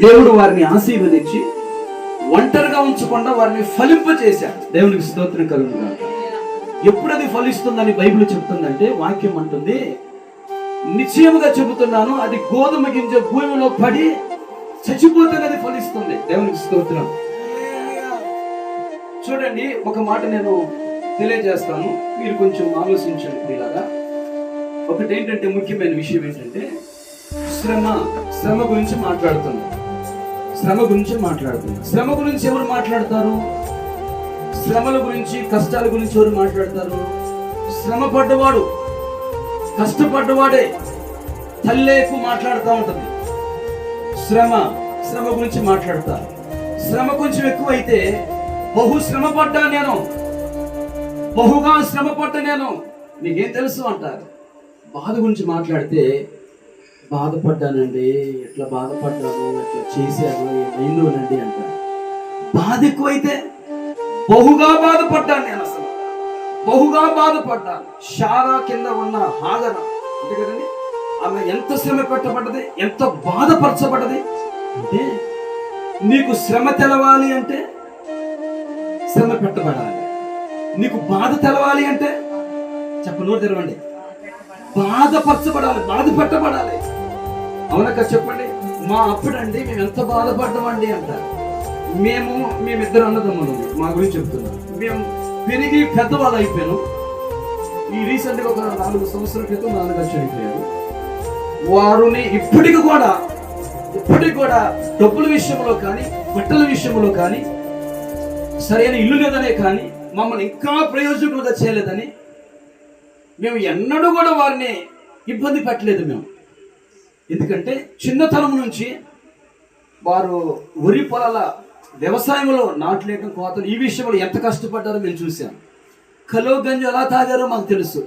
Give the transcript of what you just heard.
దేవుడు వారిని ఆశీర్వదించి ఒంటరిగా ఉంచకుండా వారిని ఫలింపజేశాడు. దేవునికి స్తోత్రం కలుగును. ఎప్పుడు అది ఫలిస్తుందని బైబిల్ చెప్తుందంటే, వాక్యం అంటుంది, నిశ్చయముగా చెబుతున్నాను, అది గోధుమ గింజ భూమిలో పడి చచ్చిపోతేనే అది ఫలిస్తుంది. దేవునికి స్తోత్రం. చూడండి, ఒక మాట నేను తెలియజేస్తాను, మీరు కొంచెం ఆలోచించండి. ఇలాగా ఒకటి ఏంటంటే, ముఖ్యమైన విషయం ఏంటంటే, శ్రమ గురించి మాట్లాడుతుంది. శ్రమ గురించి ఎవరు మాట్లాడతారు? శ్రమల గురించి, కష్టాల గురించి ఎవరు మాట్లాడతారు? శ్రమ పడ్డవాడు, కష్టపడ్డవాడే తల్లే ఎక్కువ మాట్లాడుతూ ఉంటుంది. శ్రమ గురించి మాట్లాడతారు. శ్రమ కొంచెం ఎక్కువైతే, బహుగా శ్రమ పడ్డా నేను, నీకేం తెలుసు అంటారు. బాధ గురించి మాట్లాడితే, బాధపడ్డానండి, ఎట్లా బాధపడ్డాను, ఎట్లా చేశాను, ఏమైందోనండి అంటారు. బాధ ఎక్కువైతే, బహుగా బాధపడ్డాను నేను, అసలు బహుగా బాధపడ్డాను. శారా కింద ఉన్న హాగర అంతే కదండి, ఆమె ఎంత శ్రమ పెట్టబడ్డది, ఎంత బాధపరచబడ్డది అంటే, నీకు శ్రమ తెలవాలి అంటే శ్రమ పెట్టబడాలి. నీకు బాధ తెలవాలి అంటే, నోరు తెరవండి, బాధపరచబడాలి, బాధ పెట్టబడాలి. అవునక్క చెప్పండి. మా అప్పుడండి మేము ఎంత బాధపడ్డామండి అంటారు. మేమిద్దరు అన్నదమ్ములు, మా గురించి చెప్తున్నాం. మేము పెరిగి పెద్దవాళ్ళు అయిపోయాను. ఈ రీసెంట్గా ఒక 4 సంవత్సరాల క్రితం నాన్నగారు చనిపోయారు. వారిని ఇప్పటికి కూడా డబ్బుల విషయంలో కానీ, బట్టల విషయంలో కానీ, సరైన ఇల్లు లేదనే కానీ, మమ్మల్ని ఇంకా ప్రయోజకులుగా చేయలేదని మేము ఎన్నడూ కూడా వారిని ఇబ్బంది పెట్టలేదు మేము. ఎందుకంటే చిన్నతనం నుంచి వారు వరి పొలాల వ్యవసాయంలో నాట్లేయడం, కోతలు, ఈ విషయంలో ఎంత కష్టపడ్డారో మేము చూసాం. కలో గంజు ఎలా తాగారో మాకు తెలుసు.